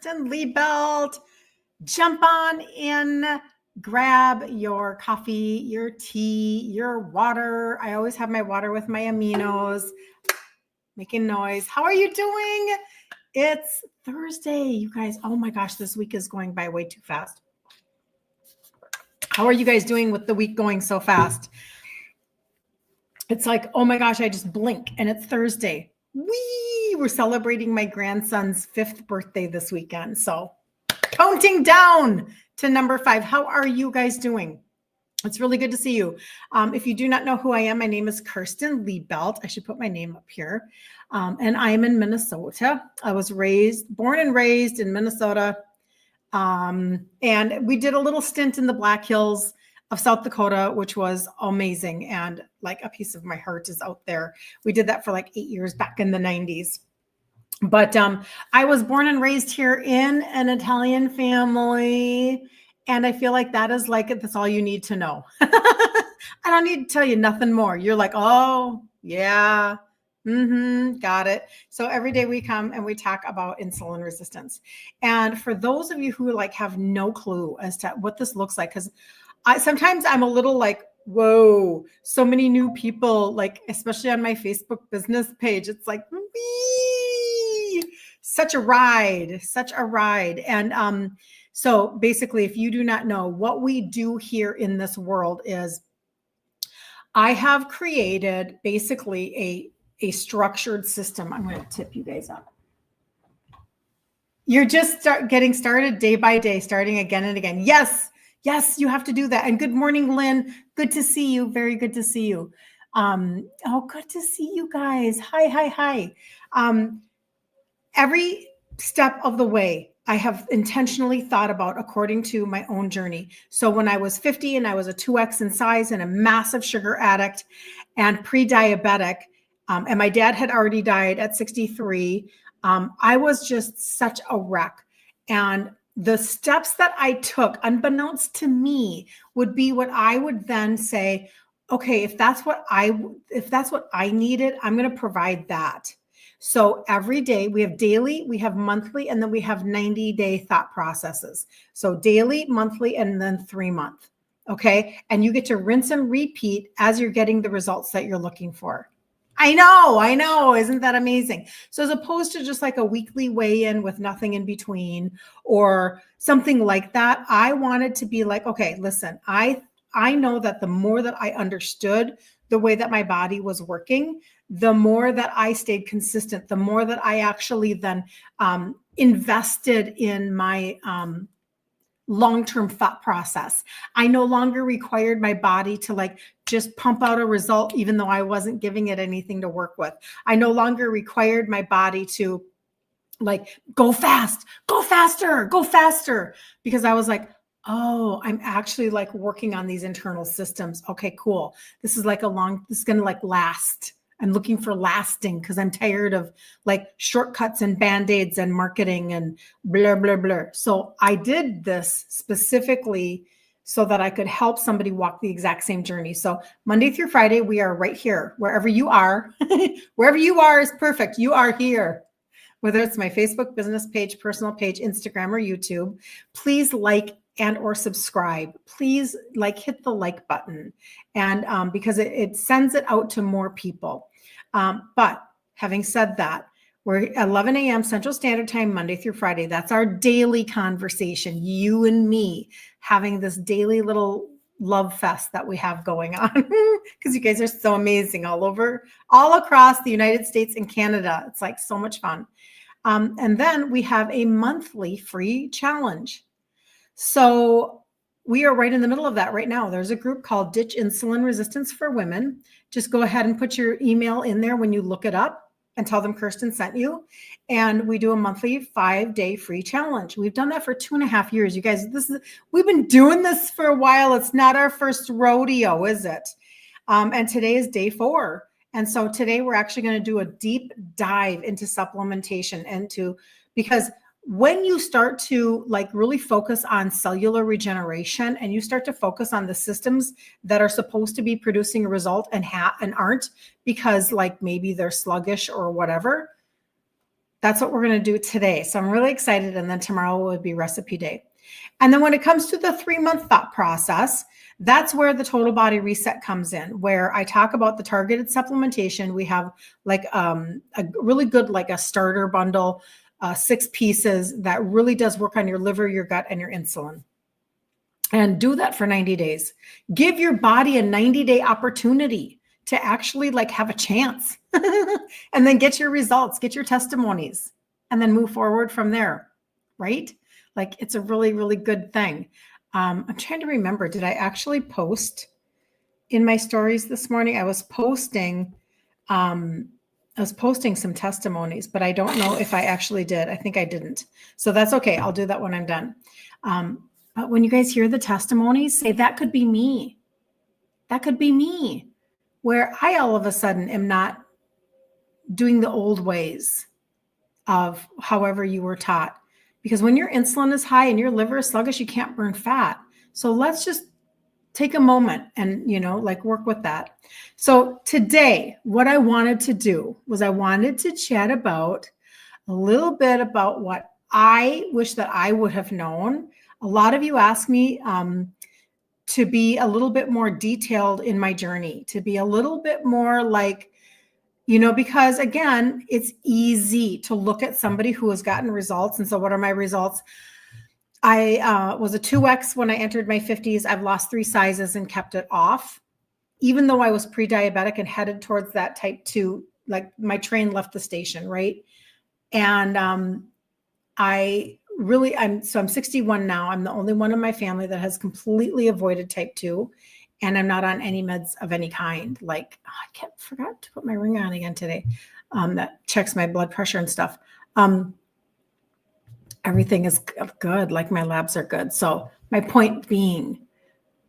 Kirsten Liebelt. Jump on in, grab your coffee, your tea, your water. I always have my water with my aminos, making noise. How are you doing? It's Thursday, you guys. Oh my gosh, this week is going by way too fast. How are you guys doing with the week going so fast? It's like, oh my gosh, I just blink and it's Thursday. We're celebrating my grandson's 5th birthday this weekend. So counting down to number 5. How are you guys doing? It's really good to see you. If you do not know who I am, my name is Kirsten Liebelt. I should put my name up here. And I am in Minnesota. I was born and raised in Minnesota. And we did a little stint in the Black Hills of South Dakota, which was amazing. And like a piece of my heart is out there. We did that for like 8 years back in the 90s. But I was born and raised here in an Italian family. And I feel like that's all you need to know. I don't need to tell you nothing more. You're like, oh, yeah. Got it. So every day we come and we talk about insulin resistance. And for those of you who have no clue as to what this looks like, because sometimes I'm a little like, whoa, so many new people, especially on my Facebook business page, it's like, wee, such a ride. And so basically, if you do not know, what we do here in this world is I have created basically a structured system. I'm going to tip you guys up. You're just getting started day by day, starting again and again. Yes, you have to do that. And good morning, Lynn. Good to see you. Very good to see you. Good to see you guys. Hi. Every step of the way, I have intentionally thought about according to my own journey. So when I was 50 and I was a 2X in size and a massive sugar addict and pre-diabetic, and my dad had already died at 63, I was just such a wreck. And the steps that I took, unbeknownst to me, would be what I would then say, okay, if that's what I needed, I'm going to provide that. So every day we have daily, we have monthly, and then we have 90-day thought processes. So daily, monthly, and then 3-month. Okay. And you get to rinse and repeat as you're getting the results that you're looking for. I know. Isn't that amazing? So as opposed to just like a weekly weigh-in with nothing in between or something like that, I wanted to be like, okay, listen, I know that the more that I understood the way that my body was working, the more that I stayed consistent, the more that I actually then invested in my long-term thought process. I no longer required my body to just pump out a result, even though I wasn't giving it anything to work with. I no longer required my body to go fast, go faster, because I was like, oh, I'm actually working on these internal systems. Okay, cool. This is this is going to last. I'm looking for lasting because I'm tired of shortcuts and band-aids and marketing and blah, blah, blah. So I did this specifically so that I could help somebody walk the exact same journey. So Monday through Friday, we are right here, wherever you are. Wherever you are is perfect. You are here. Whether it's my Facebook business page, personal page, Instagram, or YouTube, please and or subscribe. Please hit the like button, and because it sends it out to more people. But having said that, we're 11 a.m. Central Standard Time, Monday through Friday. That's our daily conversation, you and me having this daily little love fest that we have going on because you guys are so amazing all across the United States and Canada. It's so much fun. And then we have a monthly free challenge. So we are right in the middle of that right now. There's a group called Ditch Insulin Resistance for Women. Just go ahead and put your email in there when you look it up and tell them Kirsten sent you. And we do a monthly 5-day free challenge. We've done that for 2.5 years. You guys, we've been doing this for a while. It's not our first rodeo, is it? And today is day 4. And so today we're actually going to do a deep dive into supplementation because when you start to really focus on cellular regeneration and you start to focus on the systems that are supposed to be producing a result and aren't because maybe they're sluggish or whatever, That's what we're going to do today. So I'm really excited. And then tomorrow would be recipe day. And then when it comes to the 3-month thought process, that's where the total body reset comes in, where I talk about the targeted supplementation. We have like a really good, like a starter bundle, 6 pieces that really does work on your liver, your gut, and your insulin. And do that for 90 days. Give your body a 90-day opportunity to actually like have a chance and then get your results, get your testimonies, and then move forward from there, right? Like it's a really, really good thing. I'm trying to remember, did I actually post in my stories this morning? I was posting some testimonies, but I don't know if I actually did. I think I didn't. So that's okay. I'll do that when I'm done. But when you guys hear the testimonies, say that could be me. That could be me, where I all of a sudden am not doing the old ways of however you were taught. Because when your insulin is high and your liver is sluggish, you can't burn fat. So let's just take a moment and, like work with that. So today, what I wanted to do was I wanted to chat about a little bit about what I wish that I would have known. A lot of you ask me to be a little bit more detailed in my journey, to be a little bit more like, because again, it's easy to look at somebody who has gotten results. And so what are my results? I was a 2X when I entered my 50s. I've lost 3 sizes and kept it off. Even though I was pre-diabetic and headed towards that type 2, like my train left the station, right? And I'm 61 now. I'm the only one in my family that has completely avoided type 2. And I'm not on any meds of any kind. Like, I forgot to put my ring on again today. That checks my blood pressure and stuff. Everything is good. Like my labs are good. So my point being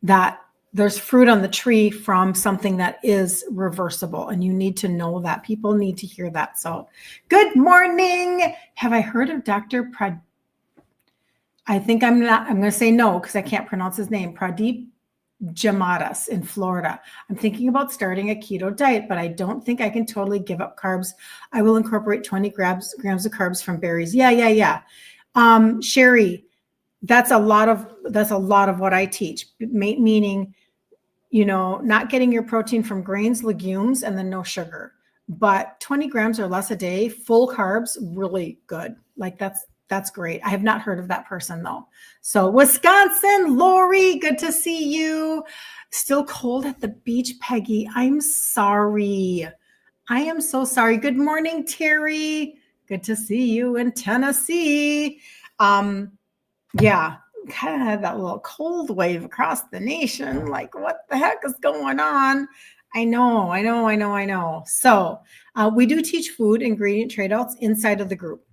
that there's fruit on the tree from something that is reversible. And you need to know that. People need to hear that. So good morning. Have I heard of Dr. I think I'm going to say no because I can't pronounce his name. Pradeep Jamadas in Florida. I'm thinking about starting a keto diet, but I don't think I can totally give up carbs. I will incorporate 20 grams of carbs from berries. Yeah. Sherry, that's a lot of what I teach, meaning, not getting your protein from grains, legumes, and then no sugar, but 20 grams or less a day, full carbs, really good. Like that's great. I have not heard of that person though. So Wisconsin, Lori, good to see you. Still cold at the beach, Peggy. I'm sorry. I am so sorry. Good morning, Terry. Good to see you in Tennessee. Yeah, kind of had that little cold wave across the nation. Like, what the heck is going on? I know. So we do teach food ingredient trade-outs inside of the group.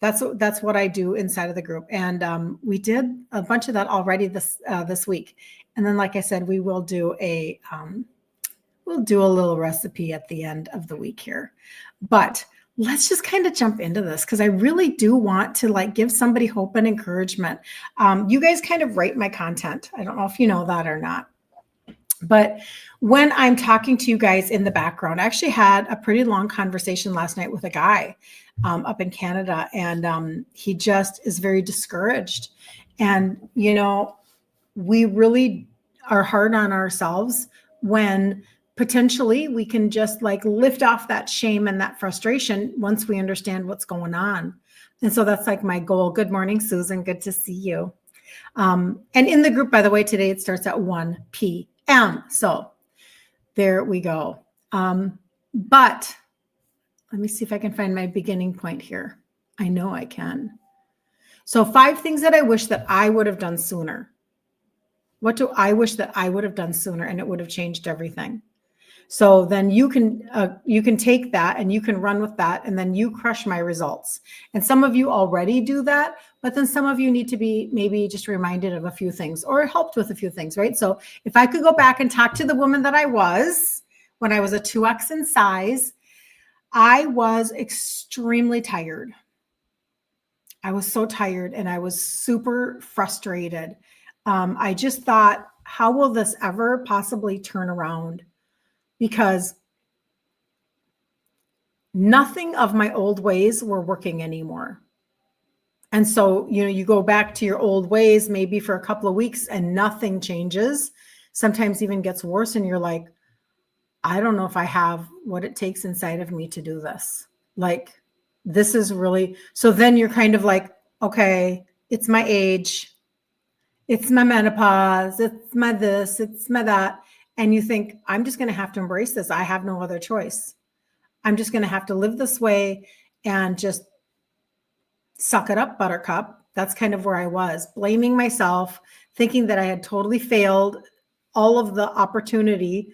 That's what I do inside of the group. And we did a bunch of that already this week. And then, like I said, we will do we'll do a little recipe at the end of the week here. But let's just kind of jump into this because I really do want to like give somebody hope and encouragement. You guys kind of write my content. I don't know if you know that or not. But when I'm talking to you guys in the background, I actually had a pretty long conversation last night with a guy up in Canada, and he just is very discouraged. And, we really are hard on ourselves when potentially we can just like lift off that shame and that frustration once we understand what's going on. And so that's like my goal. Good morning, Susan. Good to see you. And in the group, by the way, today it starts at 1 p.m. So there we go. But let me see if I can find my beginning point here. I know I can. So 5 things that I wish that I would have done sooner. What do I wish that I would have done sooner and it would have changed everything? So then you can take that and you can run with that and then you crush my results. And some of you already do that, but then some of you need to be maybe just reminded of a few things or helped with a few things, right? So if I could go back and talk to the woman that I was when I was a 2X in size, I was extremely tired. I was so tired and I was super frustrated. I just thought, how will this ever possibly turn around? Because Nothing of my old ways were working anymore. And so, you go back to your old ways maybe for a couple of weeks and nothing changes, sometimes even gets worse. And you're like, I don't know if I have what it takes inside of me to do this. Like, this is really, so then you're kind of like, okay, it's my age, it's my menopause, it's my this, it's my that. And you think, I'm just going to have to embrace this. I have no other choice. I'm just going to have to live this way and just suck it up, buttercup. That's kind of where I was, blaming myself, thinking that I had totally failed all of the opportunity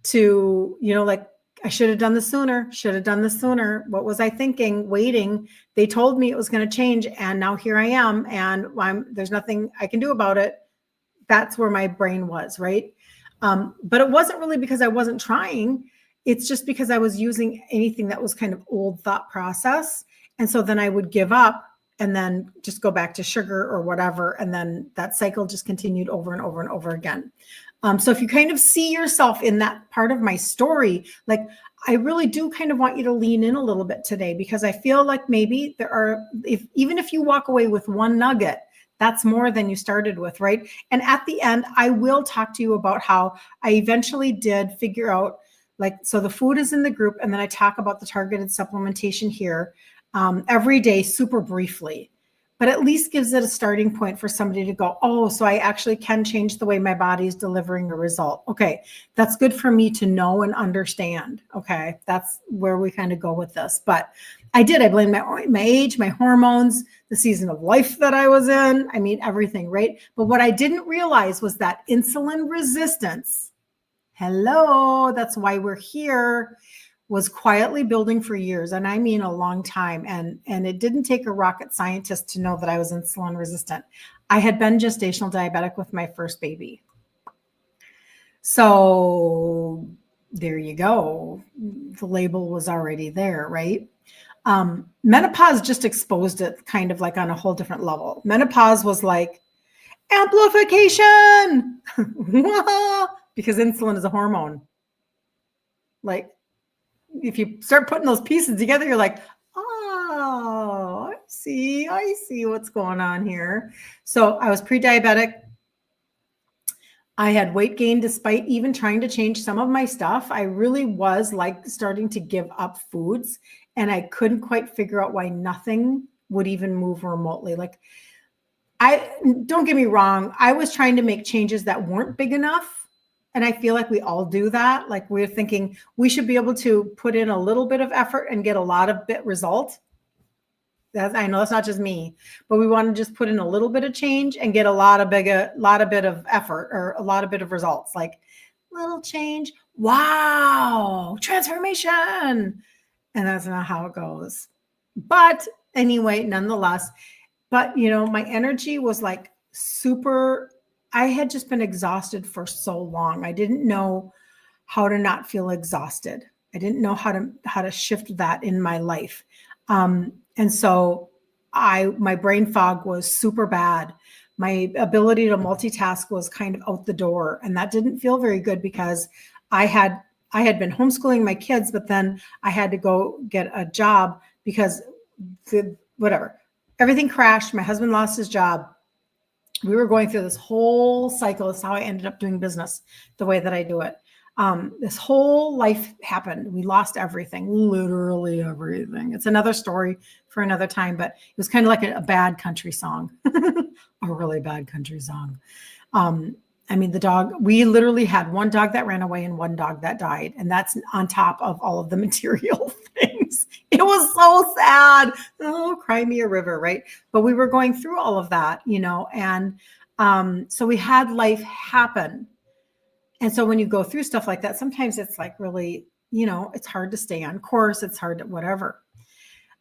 to, like, I should have done this sooner. What was I thinking? Waiting. They told me it was going to change. And now here I am. And there's nothing I can do about it. That's where my brain was, right? But it wasn't really because I wasn't trying. It's just because I was using anything that was kind of old thought process. And so then I would give up and then just go back to sugar or whatever. And then that cycle just continued over and over and over again. So if you kind of see yourself in that part of my story, like, I really do kind of want you to lean in a little bit today, because I feel like maybe even if you walk away with one nugget, that's more than you started with, right? And at the end, I will talk to you about how I eventually did figure out, like, so the food is in the group, and then I talk about the targeted supplementation here every day, super briefly, but at least gives it a starting point for somebody to go, oh, so I actually can change the way my body is delivering a result. Okay, that's good for me to know and understand. Okay, that's where we kind of go with this. But I blamed my age, my hormones, the season of life that I was in. I mean, everything, right? But what I didn't realize was that insulin resistance, hello, that's why we're here, was quietly building for years. And I mean, a long time. And it didn't take a rocket scientist to know that I was insulin resistant. I had been gestational diabetic with my first baby. So there you go. The label was already there, right? Menopause just exposed it kind of like on a whole different level. Menopause was like amplification because insulin is a hormone. Like, if you start putting those pieces together, you're like, oh, I see what's going on here. So I was pre-diabetic. I had weight gain despite even trying to change some of my stuff. I really was like starting to give up foods, and I couldn't quite figure out why nothing would even move remotely. Like, don't get me wrong, I was trying to make changes that weren't big enough. And I feel like we all do that. Like, we're thinking we should be able to put in a little bit of effort and get a lot of result. I know that's not just me, but we want to just put in a little bit of change and get a lot of bit of effort, or a lot of bit of results. Like, little change, wow, transformation. And that's not how it goes. But anyway, nonetheless, but my energy was like super. I had just been exhausted for so long. I didn't know how to not feel exhausted. I didn't know how to shift that in my life. And so my brain fog was super bad. My ability to multitask was kind of out the door. And that didn't feel very good, because I had been homeschooling my kids, but then I had to go get a job because everything crashed. My husband lost his job. We were going through this whole cycle. That's how I ended up doing business the way that I do it. This whole life happened. We lost everything, literally everything. It's another story for another time, but it was kind of like a bad country song, a really bad country song. I mean, the dog, we literally had one dog that ran away and one dog that died. And that's on top of all of the material things. It was so sad. Oh, cry me a river, right? But we were going through all of that, and so we had life happen. And so when you go through stuff like that, sometimes it's like really, it's hard to stay on course. It's hard to whatever.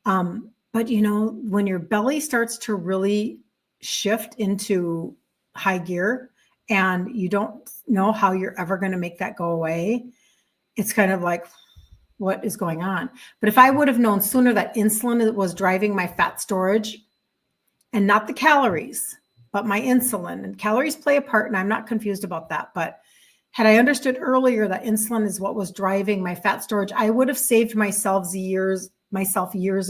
But when your belly starts to really shift into high gear and you don't know how you're ever going to make that go away, it's kind of like, what is going on? But if I would have known sooner that insulin was driving my fat storage, and not the calories, but my insulin, and calories play a part, and I'm not confused about that, but Had I understood earlier that insulin is what was driving my fat storage, I would have saved myself years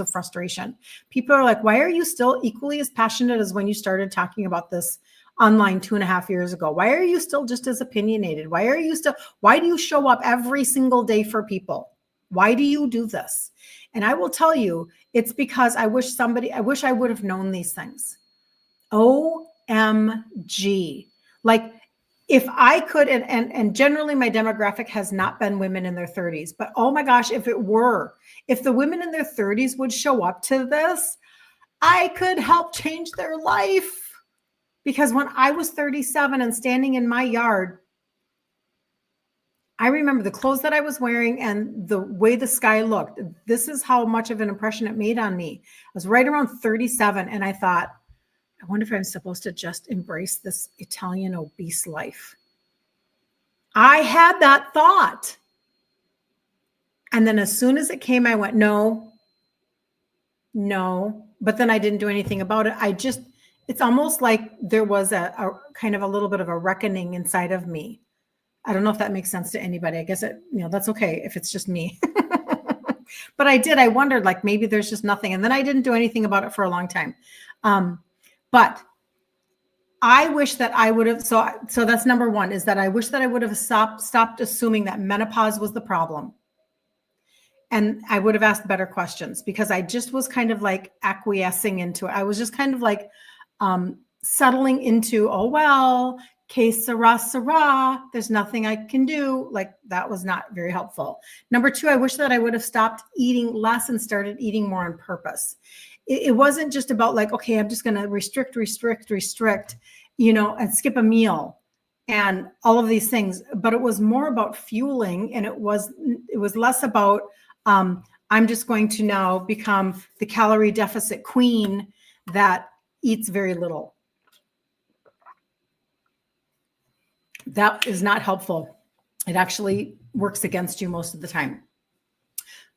of frustration. People are like, why are you still equally as passionate as when you started talking about this online 2.5 years ago? Why are you still just as opinionated? Why do you show up every single day for people? Why do you do this? And I will tell you, it's because I wish I would have known these things. OMG. Like, if I could, and generally my demographic has not been women in their 30s, but oh my gosh, if the women in their 30s would show up to this, I could help change their life. Because when I was 37 and standing in my yard, I remember the clothes that I was wearing and the way the sky looked. This is how much of an impression it made on me. I was right around 37 and I thought, I wonder if I'm supposed to just embrace this Italian obese life. I had that thought. And then as soon as it came, I went, no. But then I didn't do anything about it. It's almost like there was a kind of a little bit of a reckoning inside of me. I don't know if that makes sense to anybody. I guess that's okay if it's just me. But I wondered, like, maybe there's just nothing. And then I didn't do anything about it for a long time. But I wish that I would have, so that's number one, is that I wish that I would have stopped assuming that menopause was the problem. And I would have asked better questions, because I just was kind of like acquiescing into it. I was just kind of like settling into, oh, well, que sera, there's nothing I can do. Like, that was not very helpful. Number two, I wish that I would have stopped eating less and started eating more on purpose. It wasn't just about like, okay, I'm just going to restrict, and skip a meal and all of these things. But it was more about fueling. And it was less about, I'm just going to now become the calorie deficit queen that eats very little. That is not helpful. It actually works against you most of the time.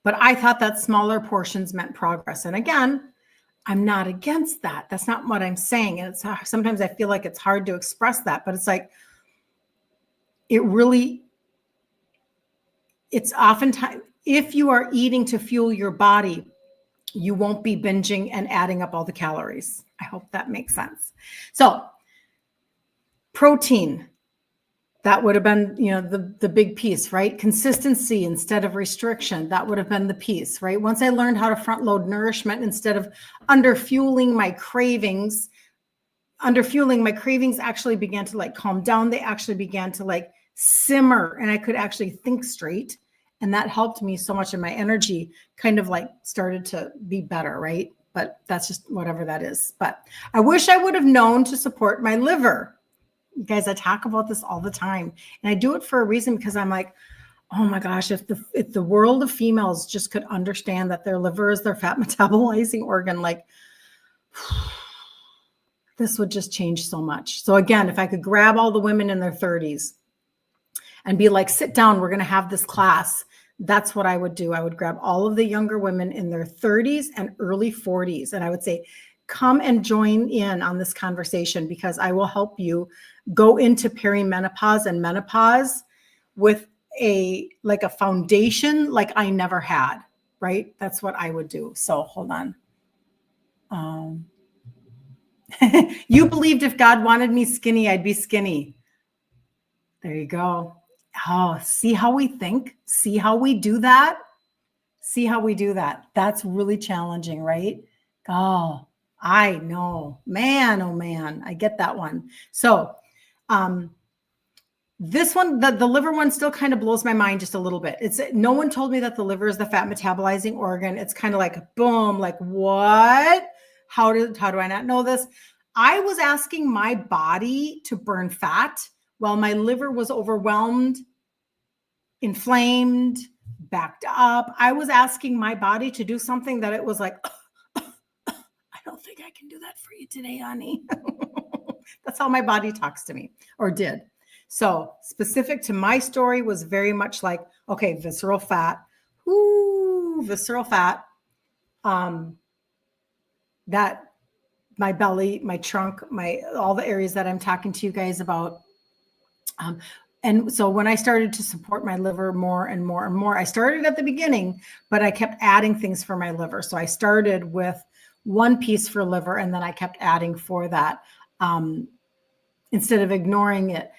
But I thought that smaller portions meant progress. And again, I'm not against that. That's not what I'm saying. And sometimes I feel like it's hard to express that, but it's like, it's oftentimes, if you are eating to fuel your body, you won't be binging and adding up all the calories. I hope that makes sense. So protein, that would have been, the big piece, right? Consistency instead of restriction, that would have been the piece, right? Once I learned how to front load nourishment instead of underfueling my cravings actually began to like calm down. They actually began to like simmer, and I could actually think straight. And that helped me so much, and my energy kind of like started to be better, right? But that's just whatever that is. But I wish I would have known to support my liver. You guys, I talk about this all the time, and I do it for a reason, because I'm like, oh my gosh, if the world of females just could understand that their liver is their fat metabolizing organ, like, this would just change so much. So again, if I could grab all the women in their 30s and be like, sit down, we're going to have this class, that's what I would do. I would grab all of the younger women in their 30s and early 40s, and I would say, come and join in on this conversation, because I will help you go into perimenopause and menopause with a foundation like I never had, right? That's what I would do. So hold on. You believed if God wanted me skinny, I'd be skinny. There you go. Oh, see how we think? See how we do that? That's really challenging, right? Oh, I know, man, oh man, I get that one. So this one, the liver one, still kind of blows my mind just a little bit. No one told me that the liver is the fat metabolizing organ. It's kind of like, boom, like, what? How do I not know this? I was asking my body to burn fat while my liver was overwhelmed, inflamed, backed up. I was asking my body to do something that it was like, I don't think I can do that for you today, honey. That's how my body talks to me, or did. So specific to my story was very much like, okay, visceral fat. Ooh, visceral fat. That my belly, my trunk, all the areas that I'm talking to you guys about. And so when I started to support my liver more and more and more, I started at the beginning, but I kept adding things for my liver. So I started with one piece for liver, and then I kept adding for that instead of ignoring it.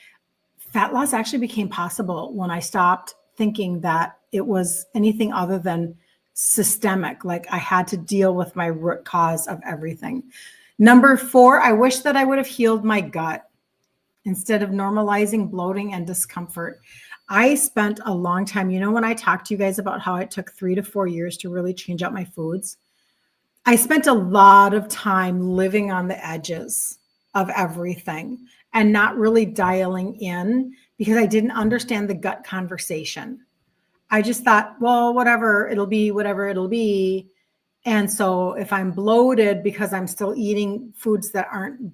Fat loss actually became possible when I stopped thinking that it was anything other than systemic. Like I had to deal with my root cause of everything. Number 4, I wish that I would have healed my gut instead of normalizing bloating and discomfort. I spent a long time, when I talked to you guys about how it took 3 to 4 years to really change out my foods, I spent a lot of time living on the edges of everything and not really dialing in because I didn't understand the gut conversation. I just thought, well, whatever it'll be, whatever it'll be. And so if I'm bloated because I'm still eating foods that aren't,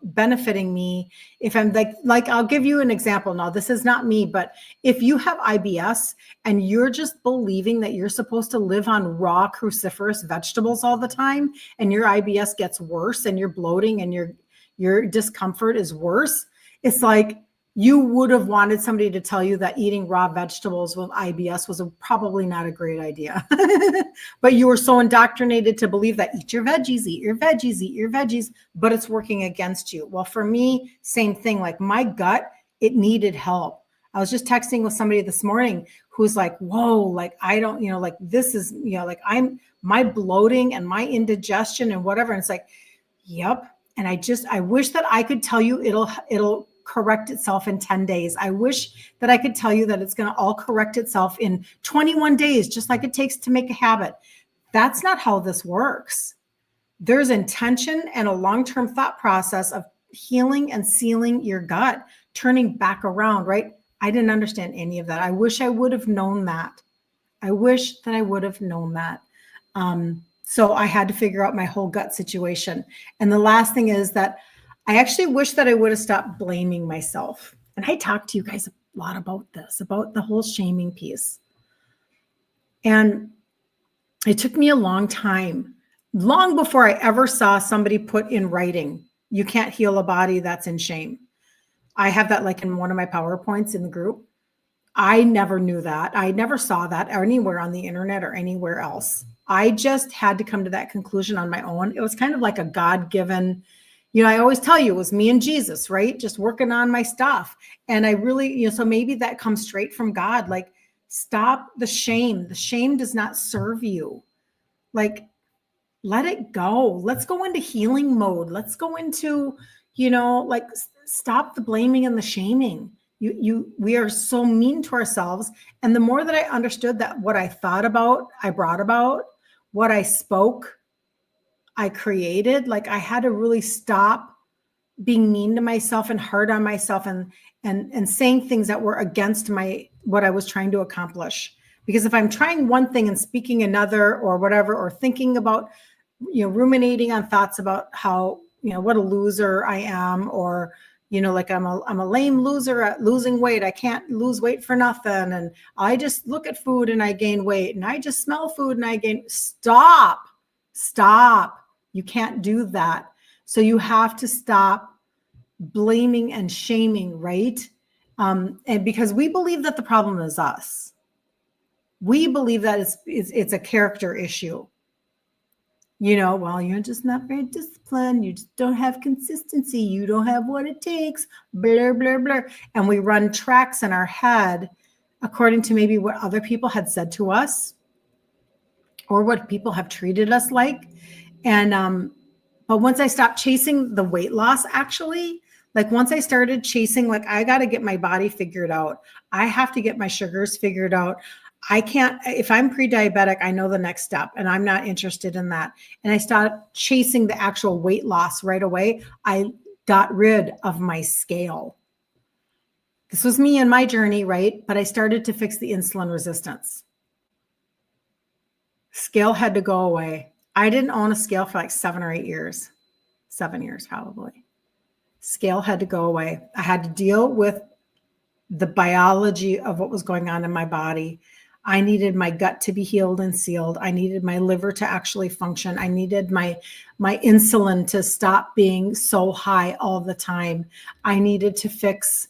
benefiting me, if I'm like, I'll give you an example. Now, this is not me, but if you have IBS and you're just believing that you're supposed to live on raw cruciferous vegetables all the time, and your IBS gets worse and you're bloating and your discomfort is worse, it's like, you would have wanted somebody to tell you that eating raw vegetables with IBS was probably not a great idea. But you were so indoctrinated to believe that eat your veggies, eat your veggies, eat your veggies, but it's working against you. Well, for me, same thing. Like my gut, it needed help. I was just texting with somebody this morning who's like, whoa, like I don't, like this is, like my bloating and my indigestion and whatever. And it's like, yep. And I wish that I could tell you it'll correct itself in 10 days. I wish that I could tell you that it's going to all correct itself in 21 days, just like it takes to make a habit. That's not how this works. There's intention and a long-term thought process of healing and sealing your gut, turning back around, right? I didn't understand any of that. I wish I would have known that. I wish that I would have known that. So I had to figure out my whole gut situation. And the last thing is that I actually wish that I would have stopped blaming myself. And I talked to you guys a lot about this, about the whole shaming piece. And it took me a long time, long before I ever saw somebody put in writing, you can't heal a body that's in shame. I have that like in one of my PowerPoints in the group. I never knew that. I never saw that anywhere on the internet or anywhere else. I just had to come to that conclusion on my own. It was kind of like a God-given, I always tell you it was me and Jesus, right? Just working on my stuff. And I really, so maybe that comes straight from God. Like, stop the shame. The shame does not serve you. Like, let it go. Let's go into healing mode. Let's go into, like stop the blaming and the shaming. We are so mean to ourselves. And the more that I understood that what I thought about, I brought about, what I spoke, I created, like I had to really stop being mean to myself and hard on myself and saying things that were against what I was trying to accomplish. Because if I'm trying one thing and speaking another or whatever, or thinking about, ruminating on thoughts about how, what a loser I am, or, like I'm a lame loser at losing weight. I can't lose weight for nothing. And I just look at food and I gain weight, and I just smell food and I gain. Stop. You can't do that. So you have to stop blaming and shaming, right? And because we believe that the problem is us. We believe that it's a character issue. Well, you're just not very disciplined. You just don't have consistency. You don't have what it takes, blah, blah, blah. And we run tracks in our head according to maybe what other people had said to us or what people have treated us like. And, but once I stopped chasing the weight loss, actually, like once I started chasing, like I got to get my body figured out. I have to get my sugars figured out. I can't, if I'm pre-diabetic, I know the next step and I'm not interested in that. And I stopped chasing the actual weight loss right away. I got rid of my scale. This was me and my journey, right? But I started to fix the insulin resistance. Scale had to go away. I didn't own a scale for like 7 or 8 years. 7 years probably. Scale had to go away. I had to deal with the biology of what was going on in my body. I needed my gut to be healed and sealed. I needed my liver to actually function. I needed my insulin to stop being so high all the time. I needed to fix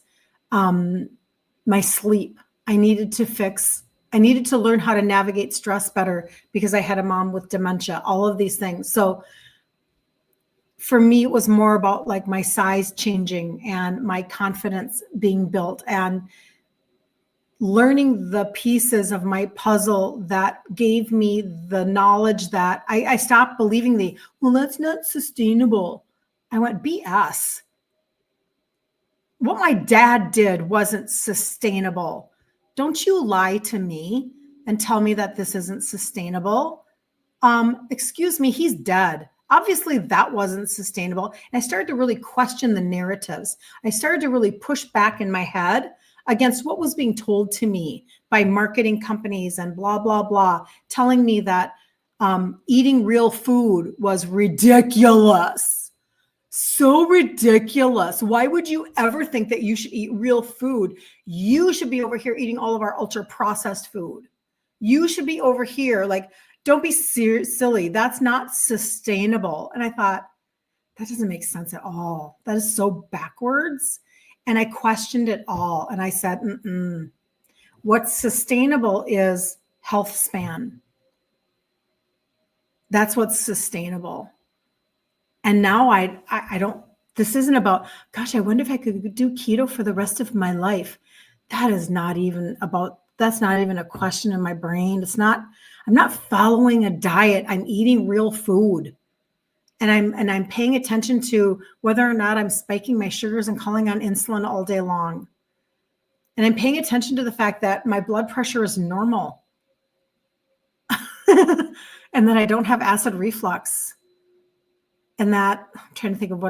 my sleep. I needed to learn how to navigate stress better because I had a mom with dementia, all of these things. So for me, it was more about like my size changing and my confidence being built and learning the pieces of my puzzle that gave me the knowledge that I stopped believing well, that's not sustainable. I went, BS. What my dad did wasn't sustainable. Don't you lie to me and tell me that this isn't sustainable. Excuse me, he's dead. Obviously, that wasn't sustainable. And I started to really question the narratives. I started to really push back in my head against what was being told to me by marketing companies and blah, blah, blah, telling me that eating real food was ridiculous. So ridiculous. Why would you ever think that you should eat real food? You should be over here eating all of our ultra processed food. You should be over here like, don't be silly. That's not sustainable. And I thought, that doesn't make sense at all. That is so backwards. And I questioned it all. And I said, what's sustainable is health span. That's what's sustainable. And now I don't, this isn't about, gosh, I wonder if I could do keto for the rest of my life. That's not even a question in my brain. I'm not following a diet. I'm eating real food. And I'm paying attention to whether or not I'm spiking my sugars and calling on insulin all day long. And I'm paying attention to the fact that my blood pressure is normal. And that I don't have acid reflux. And that, I'm trying to think of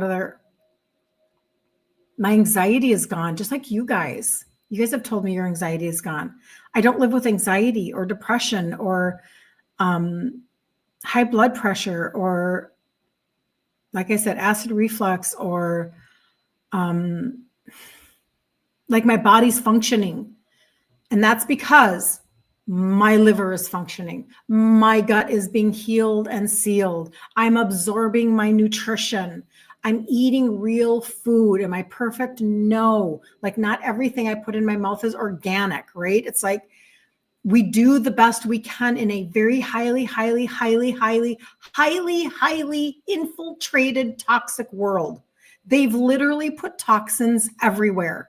my anxiety is gone, just like you guys. You guys have told me your anxiety is gone. I don't live with anxiety or depression or high blood pressure or, like I said, acid reflux or like my body's functioning. And that's because my liver is functioning. My gut is being healed and sealed. I'm absorbing my nutrition. I'm eating real food. Am I perfect? No. Like not everything I put in my mouth is organic, right? It's like we do the best we can in a very highly infiltrated toxic world. They've literally put toxins everywhere.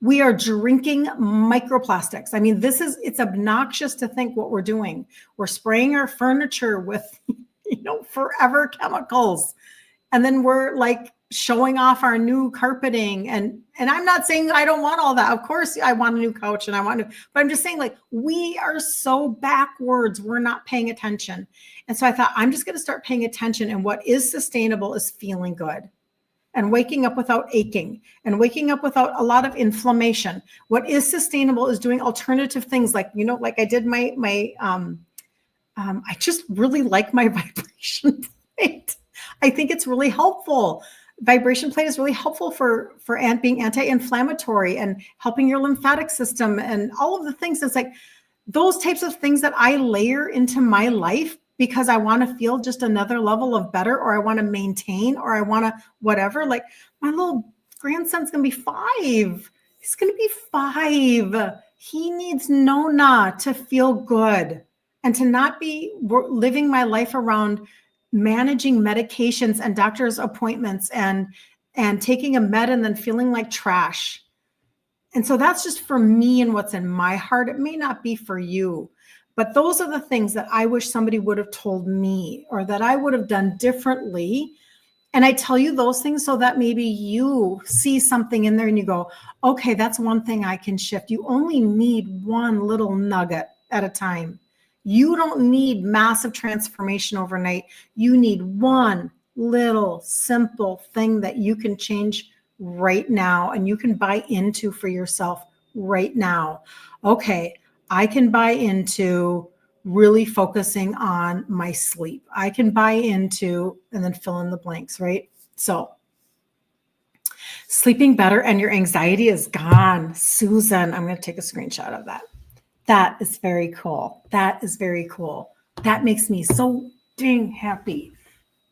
We are drinking microplastics. I mean, it's obnoxious to think what we're doing. We're spraying our furniture with, forever chemicals. And then we're like showing off our new carpeting. And I'm not saying I don't want all that. Of course, I want a new couch but I'm just saying like, we are so backwards. We're not paying attention. And so I thought, I'm just going to start paying attention. And what is sustainable is feeling good. And waking up without aching and waking up without a lot of inflammation. What is sustainable is doing alternative things like I did I just really like my vibration plate. I think it's really helpful. Vibration plate is really helpful for being anti-inflammatory and helping your lymphatic system and all of the things. It's like those types of things that I layer into my life because I want to feel just another level of better, or I want to maintain, or I want to whatever. Like my little grandson's going to be 5. He's going to be 5. He needs Nona to feel good and to not be living my life around managing medications and doctor's appointments and taking a med and then feeling like trash. And so that's just for me and what's in my heart. It may not be for you. But those are the things that I wish somebody would have told me or that I would have done differently. And I tell you those things so that maybe you see something in there and you go, okay, that's one thing I can shift. You only need one little nugget at a time. You don't need massive transformation overnight. You need one little simple thing that you can change right now and you can buy into for yourself right now. Okay. I can buy into really focusing on my sleep. I can buy into, and then fill in the blanks, right? So sleeping better and your anxiety is gone. Susan, I'm going to take a screenshot of that. That is very cool. That is very cool. That makes me so dang happy.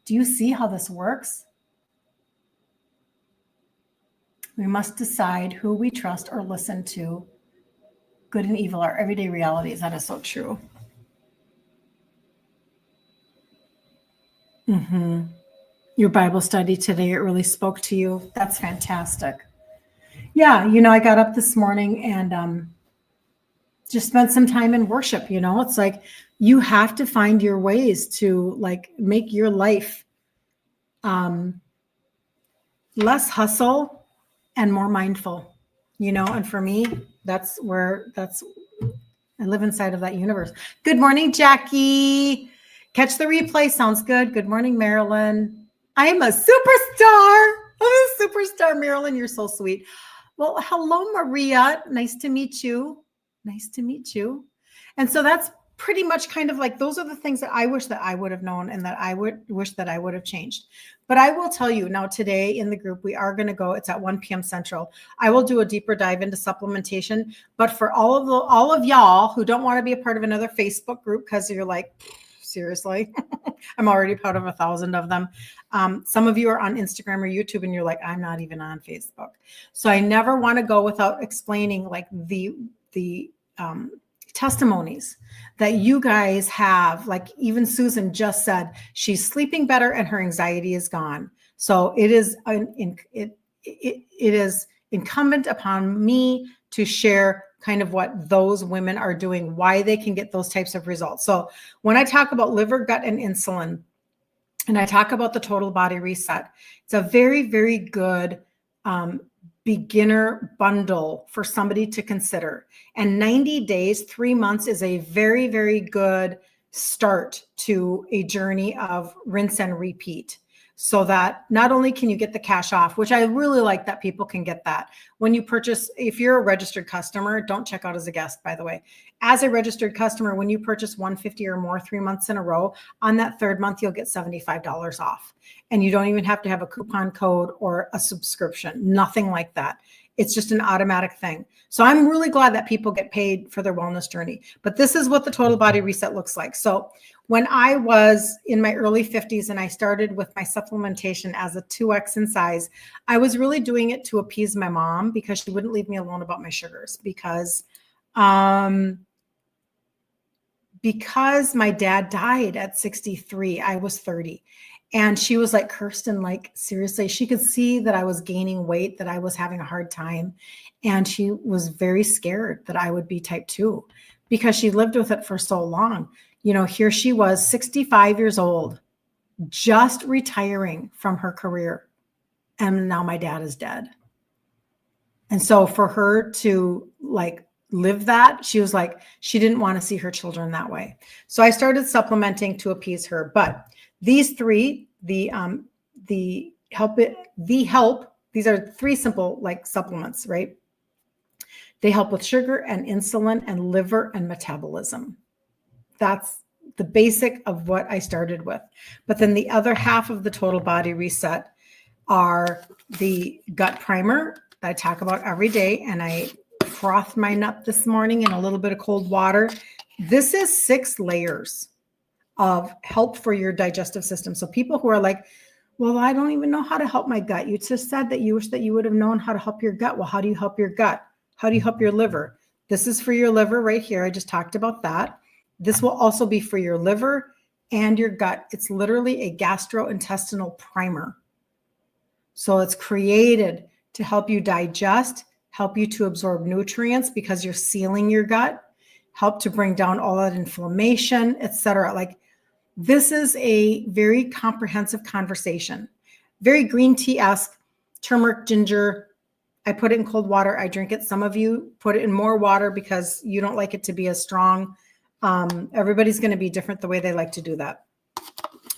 Do you see how this works? We must decide who we trust or listen to good and evil are everyday realities. That is so true. Mm-hmm. Your Bible study today, it really spoke to you. That's fantastic. Yeah, I got up this morning and just spent some time in worship. It's like you have to find your ways to like make your life less hustle and more mindful, and for me, that's I live inside of that universe. Good morning, Jackie. Catch the replay. Sounds good. Good morning, Marilyn. I'm a superstar. I'm a superstar, Marilyn. You're so sweet. Well, hello, Maria. Nice to meet you. Nice to meet you. And so that's pretty much kind of like, those are the things that I wish that I would have known and that I would wish that I would have changed. But I will tell you now today in the group, we are going to go, it's at 1 p.m. Central. I will do a deeper dive into supplementation. But for all of y'all who don't want to be a part of another Facebook group, because you're like, seriously, I'm already part of 1,000 of them. Some of you are on Instagram or YouTube and you're like, I'm not even on Facebook. So I never want to go without explaining like the testimonies that you guys have. Like even Susan just said she's sleeping better and her anxiety is gone. So it is incumbent upon me to share kind of what those women are doing, why they can get those types of results. So when I talk about liver, gut, and insulin, and I talk about the total body reset, it's a very, very good beginner bundle for somebody to consider. And 90 days, 3 months is a very, very good start to a journey of rinse and repeat. So that not only can you get the cash off, which I really like that people can get that. When you purchase, if you're a registered customer, don't check out as a guest, by the way. As a registered customer, when you purchase $150 or more 3 months in a row, on that third month, you'll get $75 off. And you don't even have to have a coupon code or a subscription, nothing like that. It's just an automatic thing. So I'm really glad that people get paid for their wellness journey. But this is what the total body reset looks like. So when I was in my early 50s and I started with my supplementation as a 2X in size, I was really doing it to appease my mom because she wouldn't leave me alone about my sugars because my dad died at 63, I was 30. And she was like, Kirsten, like, seriously, she could see that I was gaining weight, that I was having a hard time. And she was very scared that I would be type 2 because she lived with it for so long. Here she was 65 years old, just retiring from her career. And now my dad is dead. And so for her to like live that, she was like, she didn't want to see her children that way. So I started supplementing to appease her. But these three, the help, these are three simple like supplements, right? They help with sugar and insulin and liver and metabolism. That's the basic of what I started with. But then the other half of the total body reset are the gut primer that I talk about every day. And I frothed mine up this morning in a little bit of cold water. This is 6 layers of help for your digestive system. So people who are like, well, I don't even know how to help my gut. You just said that you wish that you would have known how to help your gut. Well, how do you help your gut? How do you help your liver? This is for your liver right here. I just talked about that. This will also be for your liver and your gut. It's literally a gastrointestinal primer. So it's created to help you digest, help you to absorb nutrients because you're sealing your gut, help to bring down all that inflammation, etc. Like this is a very comprehensive conversation. Very green tea-esque, turmeric, ginger. I put it in cold water. I drink it. Some of you put it in more water because you don't like it to be as strong. Everybody's going to be different the way they like to do that.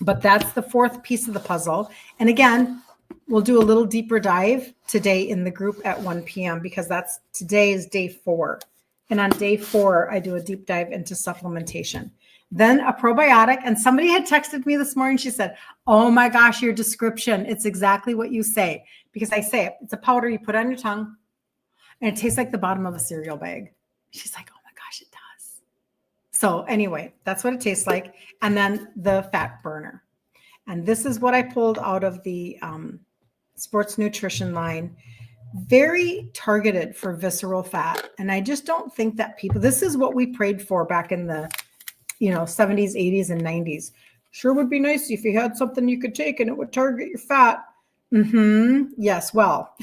But that's the 4th piece of the puzzle. And again, we'll do a little deeper dive today in the group at 1 p.m. because today is day 4. And on day 4, I do a deep dive into supplementation. Then a probiotic. And somebody had texted me this morning. She said, oh my gosh, your description. It's exactly what you say. Because I say it. It's a powder you put on your tongue. And it tastes like the bottom of a cereal bag. She's like, oh my gosh, it does. So anyway, that's what it tastes like. And then the fat burner. And this is what I pulled out of the sports nutrition line. very targeted for visceral fat. And I just don't think that people, this is what we prayed for back in the, 70s, 80s, and 90s. Sure would be nice if you had something you could take and it would target your fat. Yes. Well,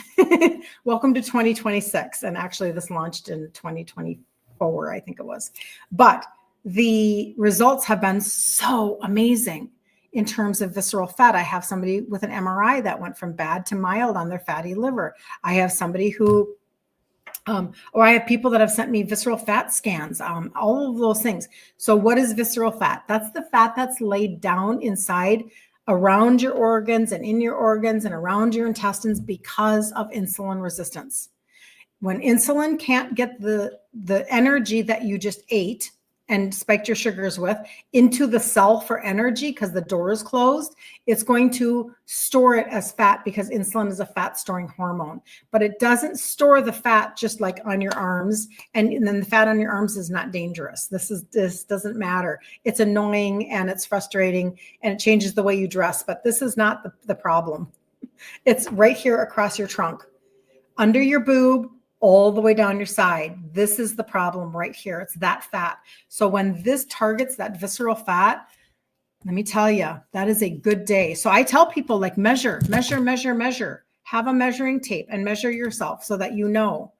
welcome to 2026. And actually this launched in 2024, I think it was. But the results have been so amazing in terms of visceral fat. I have somebody with an MRI that went from bad to mild on their fatty liver. I have somebody who, or I have people that have sent me visceral fat scans, all of those things. So what is visceral fat? That's the fat that's laid down inside around your organs and in your organs and around your intestines because of insulin resistance. When insulin can't get the energy that you just ate and spiked your sugars with into the cell for energy because the door is closed, it's going to store it as fat because insulin is a fat storing hormone. But it doesn't store the fat just like on your arms, and then the fat on your arms is not dangerous. This doesn't matter. It's annoying and it's frustrating and it changes the way you dress, but this is not the problem. It's right here across your trunk, under your boob, all the way down your side. This is the problem right here. It's that fat. So when this targets that visceral fat, let me tell you, that is a good day. So I tell people, like, measure. Have a measuring tape and measure yourself so that you know.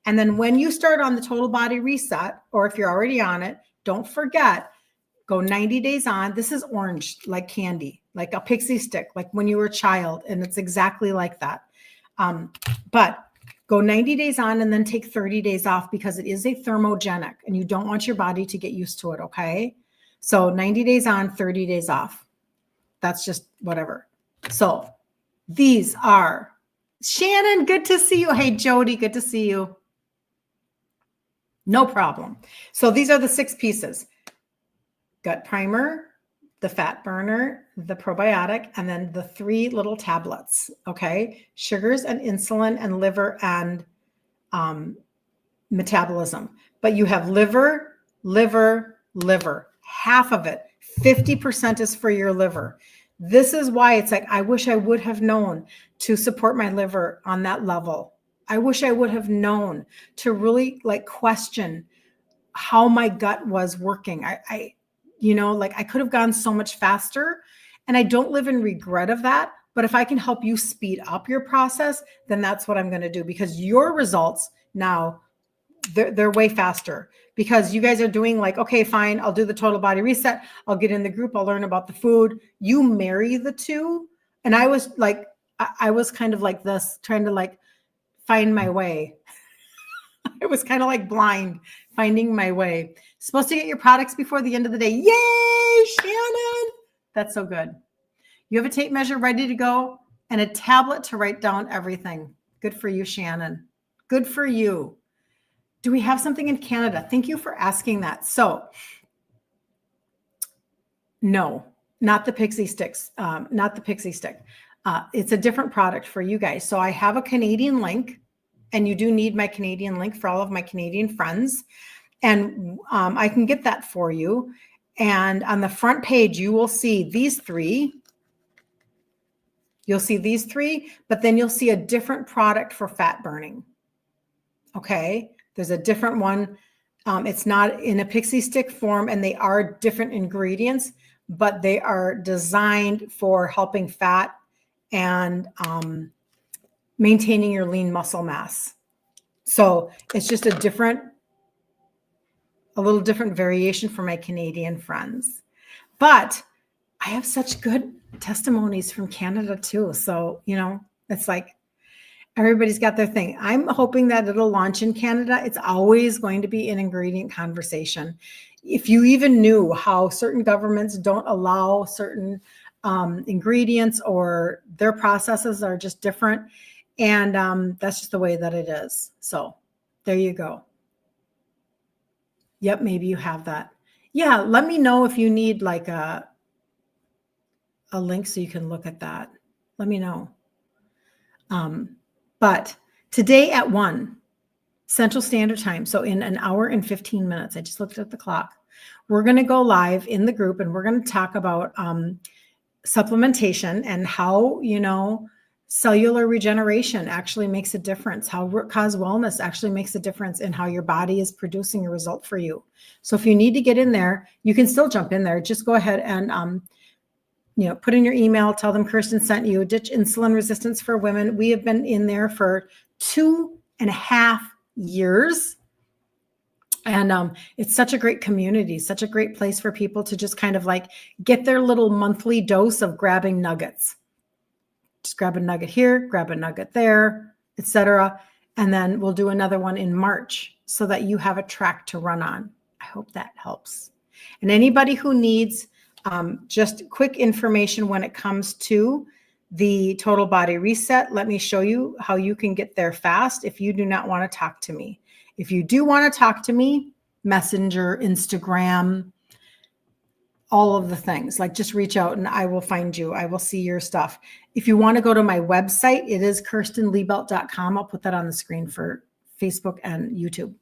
And then when you start on the total body reset, or if you're already on it, don't forget, go 90 days on. This is orange, like candy, like a pixie stick, like when you were a child. And it's exactly like that. But go 90 days on and then take 30 days off because it is a thermogenic and you don't want your body to get used to it. Okay. So 90 days on, 30 days off. That's just whatever. So these are Shannon. Good to see you. Hey, Jody, good to see you. No problem. So these are the 6 pieces: gut primer, the fat burner, the probiotic, and then the 3 little tablets. Okay. Sugars and insulin and liver and metabolism. But you have liver. Half of it, 50% is for your liver. This is why it's like, I wish I would have known to support my liver on that level. I wish I would have known to really like question how my gut was working. I could have gone so much faster, and I don't live in regret of that. But if I can help you speed up your process, then that's what I'm going to do, because your results now, they're way faster, because you guys are doing like, okay, fine, I'll do the total body reset. I'll get in the group. I'll learn about the food. You marry the two. And I was like, I was kind of like this, trying to like find my way. I was kind of like blind, finding my way. Supposed to get your products before the end of the day. Yay, Shannon. That's so good. You have a tape measure ready to go and a tablet to write down everything. Good for you, Shannon. Good for you. Do we have something in Canada? Thank you for asking that. So no, not the pixie sticks, not the pixie stick. It's a different product for you guys. So I have a Canadian link, and you do need my Canadian link for all of my Canadian friends. And I can get that for you. And on the front page, you will see these 3. You'll see these 3, but then you'll see a different product for fat burning. Okay. There's a different one. It's not in a pixie stick form, and they are different ingredients, but they are designed for helping fat and maintaining your lean muscle mass. So it's just a little different variation for my Canadian friends. But I have such good testimonies from Canada too. So, it's like, everybody's got their thing. I'm hoping that it'll launch in Canada. It's always going to be an ingredient conversation. If you even knew how certain governments don't allow certain ingredients, or their processes are just different. And that's just the way that it is. So there you go. Yep, maybe you have that. Yeah, let me know if you need like a link so you can look at that. Let me know. But today at 1 Central Standard Time, so in an hour and 15 minutes, I just looked at the clock, we're going to go live in the group, and we're going to talk about supplementation and how, Cellular regeneration actually makes a difference. How root cause wellness actually makes a difference in how your body is producing a result for you. So if you need to get in there, you can still jump in there. Just go ahead and put in your email, tell them Kirsten sent you. Ditch Insulin Resistance for Women. We have been in there for 2.5 years. And it's such a great community, such a great place for people to just kind of like get their little monthly dose of grabbing nuggets. Just grab a nugget here, grab a nugget there, etc. And then we'll do another one in March so that you have a track to run on. I hope that helps. And anybody who needs just quick information when it comes to the total body reset, let me show you how you can get there fast if you do not want to talk to me. If you do want to talk to me, Messenger, Instagram, all of the things, like just reach out and I will find you. I will see your stuff. If you want to go to my website, it is KirstenLiebelt.com. I'll put that on the screen for Facebook and YouTube.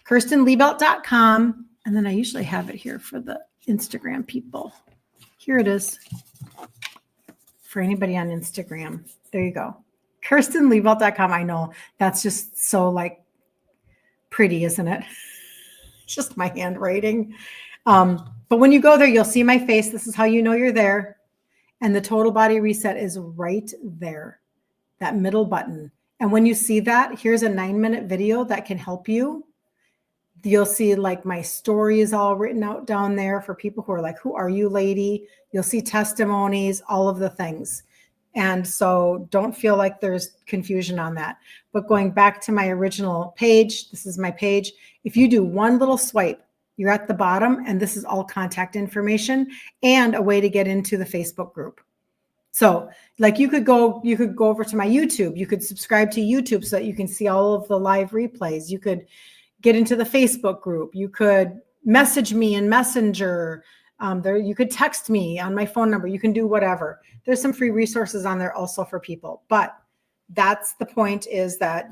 KirstenLiebelt.com. And then I usually have it here for the Instagram people. Here it is for anybody on Instagram. There you go. KirstenLiebelt.com. I know that's just so like pretty, isn't it? It's just my handwriting. But when you go there, you'll see my face. This is how you know you're there. And the total body reset is right there, that middle button. And when you see that, here's a 9-minute video that can help you. You'll see like my story is all written out down there for people who are like, who are you, lady? You'll see testimonies, all of the things. And so don't feel like there's confusion on that. But going back to my original page, this is my page. If you do one little swipe, you're at the bottom, and this is all contact information and a way to get into the Facebook group. So like you could go over to my YouTube. You could subscribe to YouTube so that you can see all of the live replays. You could get into the Facebook group. You could message me in Messenger. You could text me on my phone number. You can do whatever. There's some free resources on there also for people. But that's the point, is that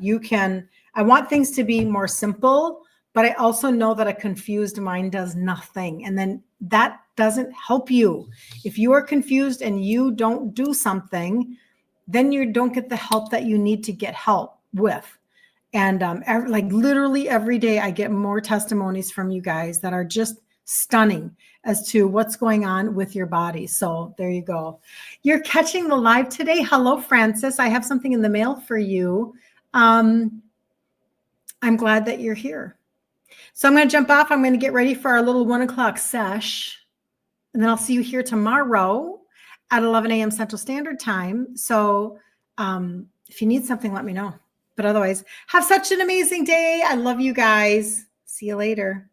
I want things to be more simple, but I also know that a confused mind does nothing. And then that doesn't help you. If you are confused and you don't do something, then you don't get the help that you need to get help with. And like literally every day I get more testimonies from you guys that are just stunning as to what's going on with your body. So there you go. You're catching the live today. Hello, Francis. I have something in the mail for you. I'm glad that you're here. So I'm going to jump off. I'm going to get ready for our little 1 o'clock sesh. And then I'll see you here tomorrow at 11 a.m. Central Standard Time. So if you need something, let me know. But otherwise, have such an amazing day. I love you guys. See you later.